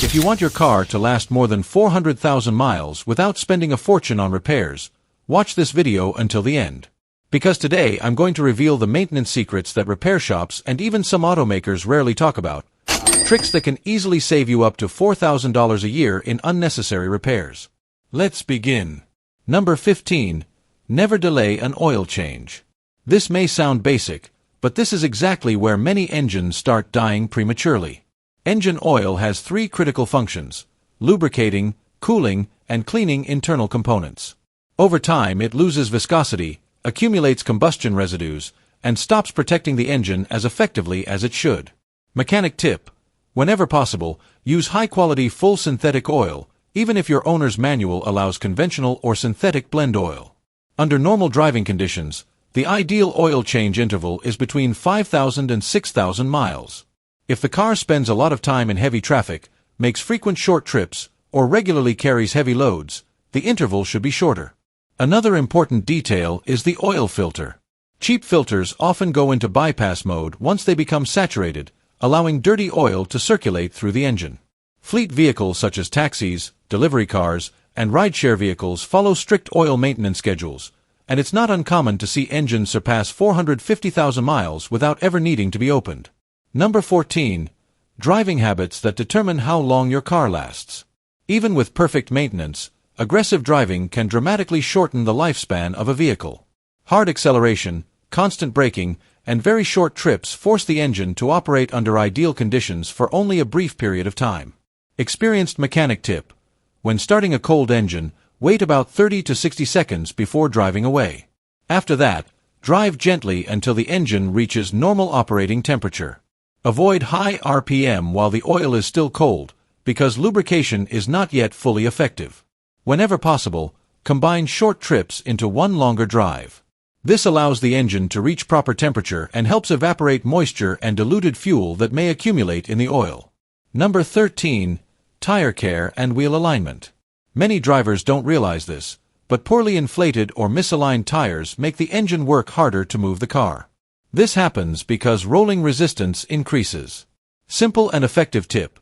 If you want your car to last more than 400,000 miles without spending a fortune on repairs, watch this video until the end. Because today I'm going to reveal the maintenance secrets that repair shops and even some automakers rarely talk about. Tricks that can easily save you up to $4,000 a year in unnecessary repairs. Let's begin. Number 15. Never delay an oil change. This may sound basic, but this is exactly where many engines start dying prematurely. Engine oil has three critical functions: lubricating, cooling, and cleaning internal components. Over time, it loses viscosity, accumulates combustion residues, and stops protecting the engine as effectively as it should. Mechanic tip: whenever possible, use high-quality full synthetic oil, even if your owner's manual allows conventional or synthetic blend oil. Under normal driving conditions, the ideal oil change interval is between 5,000 and 6,000 miles. If the car spends a lot of time in heavy traffic, makes frequent short trips, or regularly carries heavy loads, the interval should be shorter. Another important detail is the oil filter. Cheap filters often go into bypass mode once they become saturated, allowing dirty oil to circulate through the engine. Fleet vehicles such as taxis, delivery cars, and rideshare vehicles follow strict oil maintenance schedules, and it's not uncommon to see engines surpass 450,000 miles without ever needing to be opened. Number 14. Driving habits that determine how long your car lasts. Even with perfect maintenance, aggressive driving can dramatically shorten the lifespan of a vehicle. Hard acceleration, constant braking, and very short trips force the engine to operate under ideal conditions for only a brief period of time. Experienced mechanic tip: when starting a cold engine, wait about 30 to 60 seconds before driving away. After that, drive gently until the engine reaches normal operating temperature. Avoid high RPM while the oil is still cold, because lubrication is not yet fully effective. Whenever possible, combine short trips into one longer drive. This allows the engine to reach proper temperature and helps evaporate moisture and diluted fuel that may accumulate in the oil. Number 13. Tire care and wheel alignment. Many drivers don't realize this, but poorly inflated or misaligned tires make the engine work harder to move the car. This happens because rolling resistance increases. Simple and effective tip: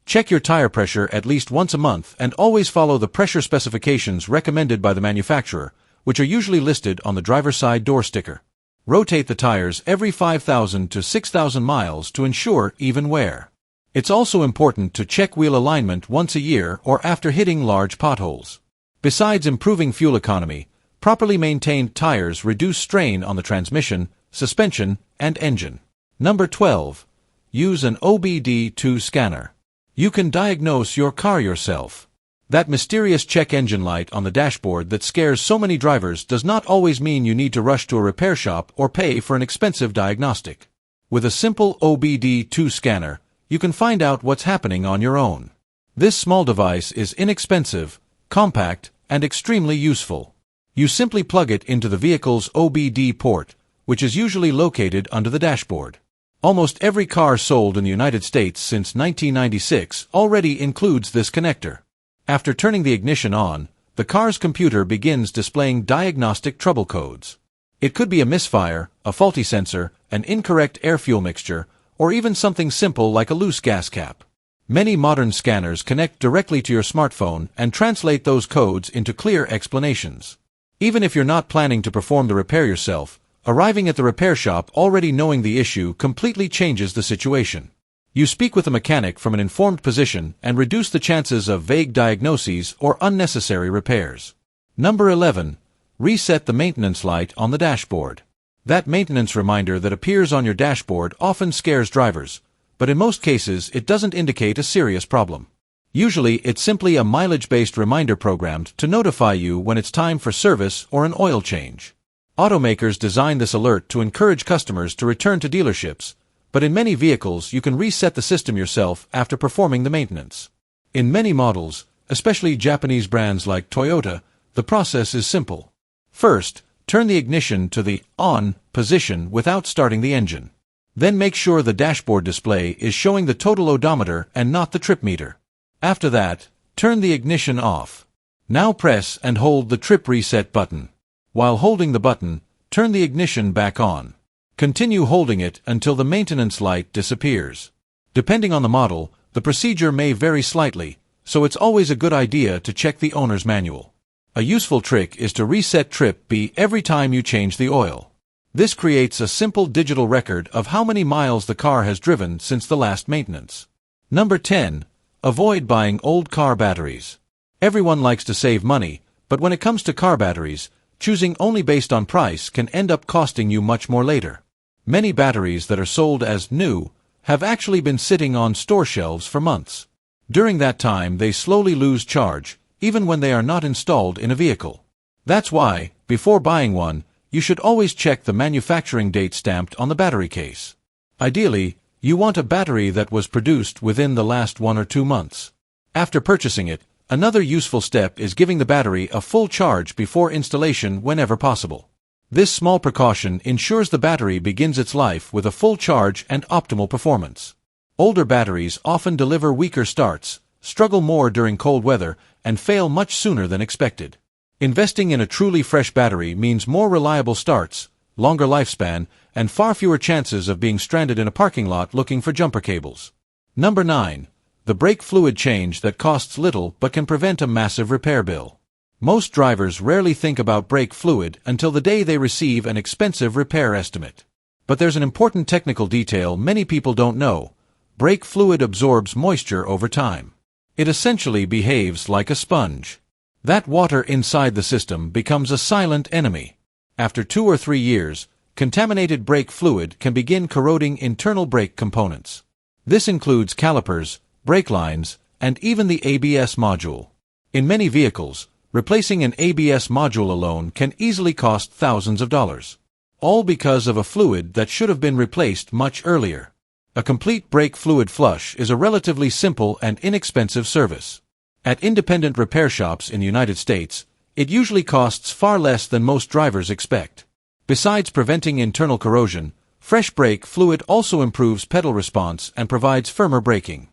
check your tire pressure at least once a month and always follow the pressure specifications recommended by the manufacturer, which are usually listed on the driver's side door sticker. Rotate the tires every 5,000 to 6,000 miles to ensure even wear. It's also important to check wheel alignment once a year or after hitting large potholes. Besides improving fuel economy, properly maintained tires reduce strain on the transmission, suspension, and engine. Number 12. Use an OBD2 scanner. You can diagnose your car yourself. That mysterious check engine light on the dashboard that scares so many drivers does not always mean you need to rush to a repair shop or pay for an expensive diagnostic. With a simple OBD2 scanner, you can find out what's happening on your own. This small device is inexpensive, compact, and extremely useful. You simply plug it into the vehicle's OBD port, which is usually located under the dashboard. Almost every car sold in the United States since 1996 already includes this connector. After turning the ignition on, the car's computer begins displaying diagnostic trouble codes. It could be a misfire, a faulty sensor, an incorrect air-fuel mixture, or even something simple like a loose gas cap. Many modern scanners connect directly to your smartphone and translate those codes into clear explanations. Even if you're not planning to perform the repair yourself, arriving at the repair shop already knowing the issue completely changes the situation. You speak with a mechanic from an informed position and reduce the chances of vague diagnoses or unnecessary repairs. Number 11. Reset the maintenance light on the dashboard. That maintenance reminder that appears on your dashboard often scares drivers, but in most cases it doesn't indicate a serious problem. Usually it's simply a mileage-based reminder programmed to notify you when it's time for service or an oil change. Automakers design this alert to encourage customers to return to dealerships, but in many vehicles you can reset the system yourself after performing the maintenance. In many models, especially Japanese brands like Toyota, the process is simple. First, turn the ignition to the on position without starting the engine. Then make sure the dashboard display is showing the total odometer and not the trip meter. After that, turn the ignition off. Now press and hold the trip reset button. While holding the button, turn the ignition back on. Continue holding it until the maintenance light disappears. Depending on the model, The procedure may vary slightly, so it's always a good idea to check the owner's manual. A useful trick is to reset trip B every time you change the oil. This creates a simple digital record of how many miles the car has driven since the last maintenance. Number 10. Avoid buying old car batteries. Everyone likes to save money, but when it comes to car batteries, choosing only based on price can end up costing you much more later. Many batteries that are sold as new have actually been sitting on store shelves for months. During that time, they slowly lose charge, even when they are not installed in a vehicle. That's why, before buying one, you should always check the manufacturing date stamped on the battery case. Ideally, you want a battery that was produced within the last 1 or 2 months. After purchasing it, another useful step is giving the battery a full charge before installation whenever possible. This small precaution ensures the battery begins its life with a full charge and optimal performance. Older batteries often deliver weaker starts, struggle more during cold weather, and fail much sooner than expected. Investing in a truly fresh battery means more reliable starts, longer lifespan, and far fewer chances of being stranded in a parking lot looking for jumper cables. Number 9. The brake fluid change that costs little but can prevent a massive repair bill. Most drivers rarely think about brake fluid until the day they receive an expensive repair estimate. But there's an important technical detail many people don't know. Brake fluid absorbs moisture over time. It essentially behaves like a sponge. That water inside the system becomes a silent enemy. After 2 or 3 years, contaminated brake fluid can begin corroding internal brake components. This includes calipers, brake lines, and even the ABS module. In many vehicles, replacing an ABS module alone can easily cost thousands of dollars. All because of a fluid that should have been replaced much earlier. A complete brake fluid flush is a relatively simple and inexpensive service. At independent repair shops in the United States, it usually costs far less than most drivers expect. Besides preventing internal corrosion, fresh brake fluid also improves pedal response and provides firmer braking.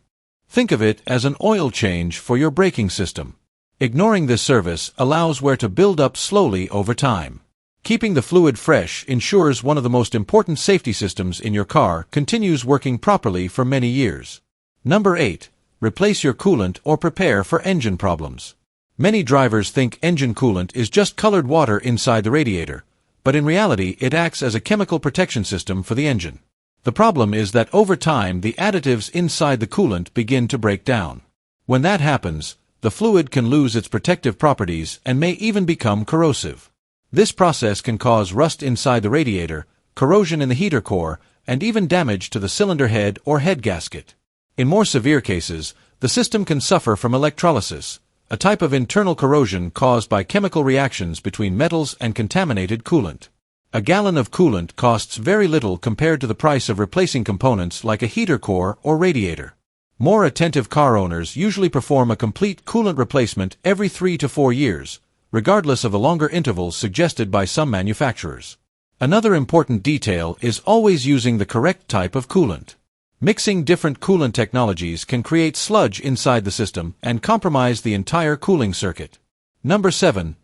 Think of it as an oil change for your braking system. Ignoring this service allows wear to build up slowly over time. Keeping the fluid fresh ensures one of the most important safety systems in your car continues working properly for many years. Number 8. Replace your coolant or prepare for engine problems. Many drivers think engine coolant is just colored water inside the radiator, but in reality it acts as a chemical protection system for the engine. The problem is that over time the additives inside the coolant begin to break down. When that happens, the fluid can lose its protective properties and may even become corrosive. This process can cause rust inside the radiator, corrosion in the heater core, and even damage to the cylinder head or head gasket. In more severe cases, the system can suffer from electrolysis, a type of internal corrosion caused by chemical reactions between metals and contaminated coolant. A gallon of coolant costs very little compared to the price of replacing components like a heater core or radiator. More attentive car owners usually perform a complete coolant replacement every 3 to 4 years, regardless of the longer intervals suggested by some manufacturers. Another important detail is always using the correct type of coolant. Mixing different coolant technologies can create sludge inside the system and compromise the entire cooling circuit. Number 7.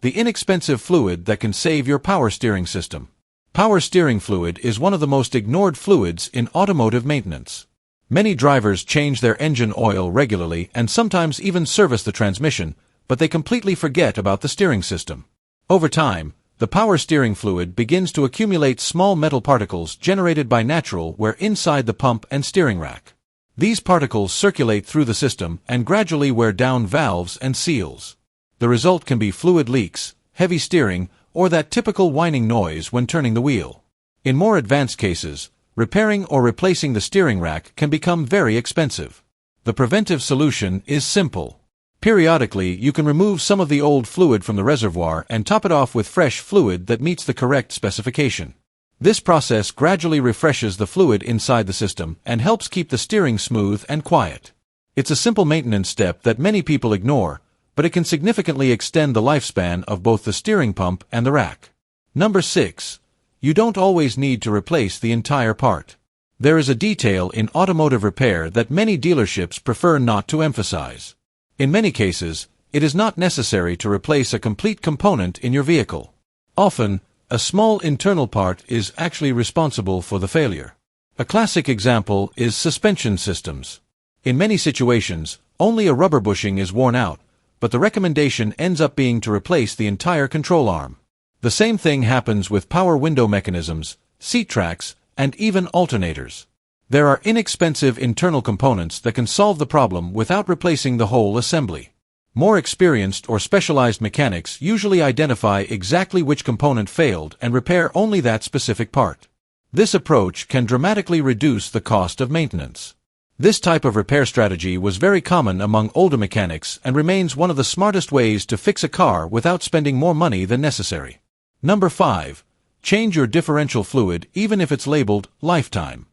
The inexpensive fluid that can save your power steering system. Power steering fluid is one of the most ignored fluids in automotive maintenance. Many drivers change their engine oil regularly and sometimes even service the transmission, but they completely forget about the steering system. Over time, the power steering fluid begins to accumulate small metal particles generated by natural wear inside the pump and steering rack. These particles circulate through the system and gradually wear down valves and seals. The result can be fluid leaks, heavy steering, or that typical whining noise when turning the wheel. In more advanced cases, repairing or replacing the steering rack can become very expensive. The preventive solution is simple. Periodically, you can remove some of the old fluid from the reservoir and top it off with fresh fluid that meets the correct specification. This process gradually refreshes the fluid inside the system and helps keep the steering smooth and quiet. It's a simple maintenance step that many people ignore, but it can significantly extend the lifespan of both the steering pump and the rack. Number 6. You don't always need to replace the entire part. There is a detail in automotive repair that many dealerships prefer not to emphasize. In many cases, it is not necessary to replace a complete component in your vehicle. Often, a small internal part is actually responsible for the failure. A classic example is suspension systems. In many situations, only a rubber bushing is worn out, but the recommendation ends up being to replace the entire control arm. The same thing happens with power window mechanisms, seat tracks, and even alternators. There are inexpensive internal components that can solve the problem without replacing the whole assembly. More experienced or specialized mechanics usually identify exactly which component failed and repair only that specific part. This approach can dramatically reduce the cost of maintenance. This type of repair strategy was very common among older mechanics and remains one of the smartest ways to fix a car without spending more money than necessary. Number 5. Change your differential fluid even if it's labeled lifetime.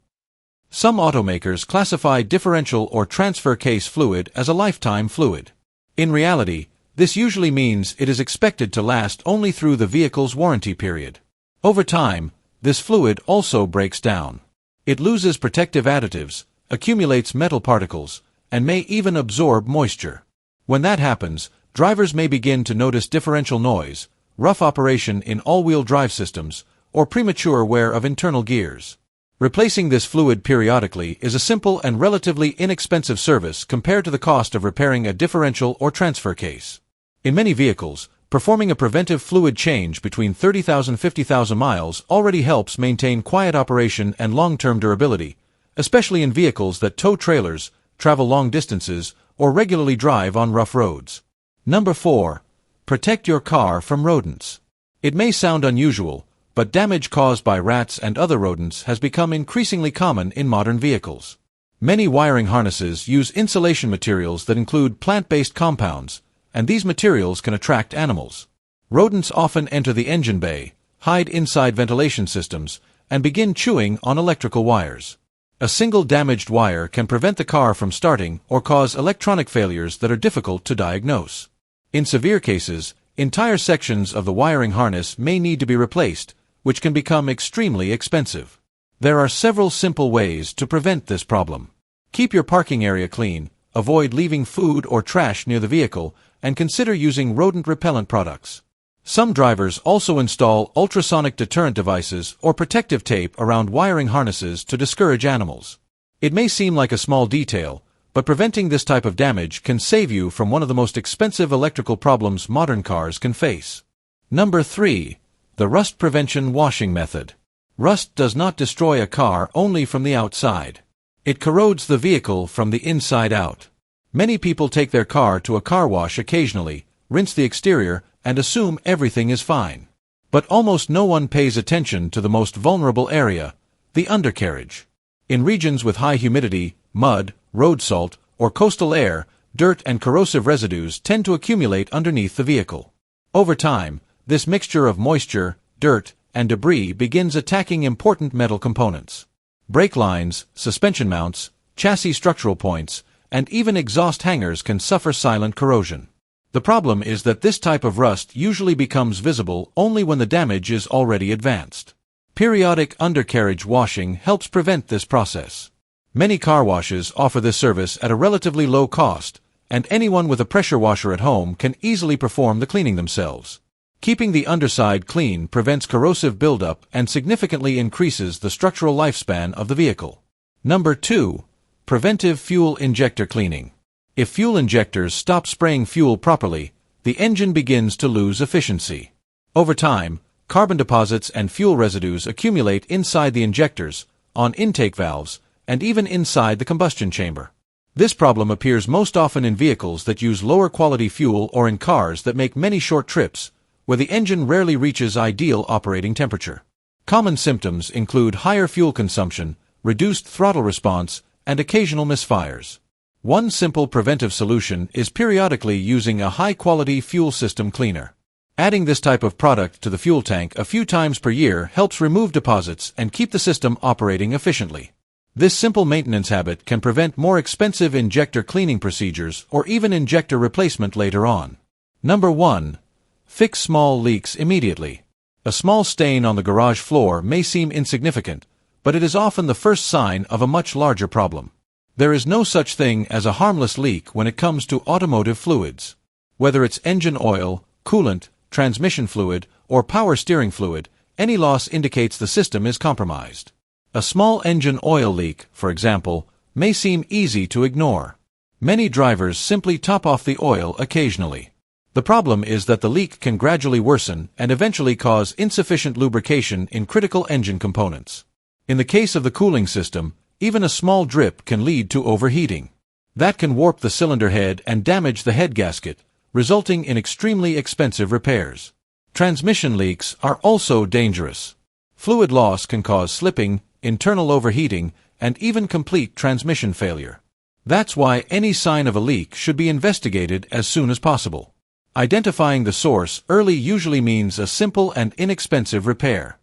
Some automakers classify differential or transfer case fluid as a lifetime fluid. In reality, this usually means it is expected to last only through the vehicle's warranty period. Over time, this fluid also breaks down. It loses protective additives, accumulates metal particles, and may even absorb moisture. When that happens, drivers may begin to notice differential noise, rough operation in all-wheel drive systems, or premature wear of internal gears. Replacing this fluid periodically is a simple and relatively inexpensive service compared to the cost of repairing a differential or transfer case. In many vehicles, performing a preventive fluid change between 30,000 and 50,000 miles already helps maintain quiet operation and long-term durability, especially in vehicles that tow trailers, travel long distances, or regularly drive on rough roads. Number 4. Protect your car from rodents. It may sound unusual, but damage caused by rats and other rodents has become increasingly common in modern vehicles. Many wiring harnesses use insulation materials that include plant-based compounds, and these materials can attract animals. Rodents often enter the engine bay, hide inside ventilation systems, and begin chewing on electrical wires. A single damaged wire can prevent the car from starting or cause electronic failures that are difficult to diagnose. In severe cases, entire sections of the wiring harness may need to be replaced, which can become extremely expensive. There are several simple ways to prevent this problem. Keep your parking area clean, avoid leaving food or trash near the vehicle, and consider using rodent repellent products. Some drivers also install ultrasonic deterrent devices or protective tape around wiring harnesses to discourage animals. It may seem like a small detail, but preventing this type of damage can save you from one of the most expensive electrical problems modern cars can face. Number 3. The rust prevention washing method. Rust does not destroy a car only from the outside. It corrodes the vehicle from the inside out. Many people take their car to a car wash occasionally, rinse the exterior, and assume everything is fine. But almost no one pays attention to the most vulnerable area, the undercarriage. In regions with high humidity, mud, road salt, or coastal air, dirt and corrosive residues tend to accumulate underneath the vehicle. Over time, this mixture of moisture, dirt, and debris begins attacking important metal components. Brake lines, suspension mounts, chassis structural points, and even exhaust hangers can suffer silent corrosion. The problem is that this type of rust usually becomes visible only when the damage is already advanced. Periodic undercarriage washing helps prevent this process. Many car washes offer this service at a relatively low cost, and anyone with a pressure washer at home can easily perform the cleaning themselves. Keeping the underside clean prevents corrosive buildup and significantly increases the structural lifespan of the vehicle. Number 2. Preventive fuel injector cleaning. If fuel injectors stop spraying fuel properly, the engine begins to lose efficiency. Over time, carbon deposits and fuel residues accumulate inside the injectors, on intake valves, and even inside the combustion chamber. This problem appears most often in vehicles that use lower quality fuel or in cars that make many short trips, where the engine rarely reaches ideal operating temperature. Common symptoms include higher fuel consumption, reduced throttle response, and occasional misfires. One simple preventive solution is periodically using a high-quality fuel system cleaner. Adding this type of product to the fuel tank a few times per year helps remove deposits and keep the system operating efficiently. This simple maintenance habit can prevent more expensive injector cleaning procedures or even injector replacement later on. Number 1. Fix small leaks immediately. A small stain on the garage floor may seem insignificant, but it is often the first sign of a much larger problem. There is no such thing as a harmless leak when it comes to automotive fluids. Whether it's engine oil, coolant, transmission fluid, or power steering fluid, any loss indicates the system is compromised. A small engine oil leak, for example, may seem easy to ignore. Many drivers simply top off the oil occasionally. The problem is that the leak can gradually worsen and eventually cause insufficient lubrication in critical engine components. In the case of the cooling system, even a small drip can lead to overheating. That can warp the cylinder head and damage the head gasket, resulting in extremely expensive repairs. Transmission leaks are also dangerous. Fluid loss can cause slipping, internal overheating, and even complete transmission failure. That's why any sign of a leak should be investigated as soon as possible. Identifying the source early usually means a simple and inexpensive repair.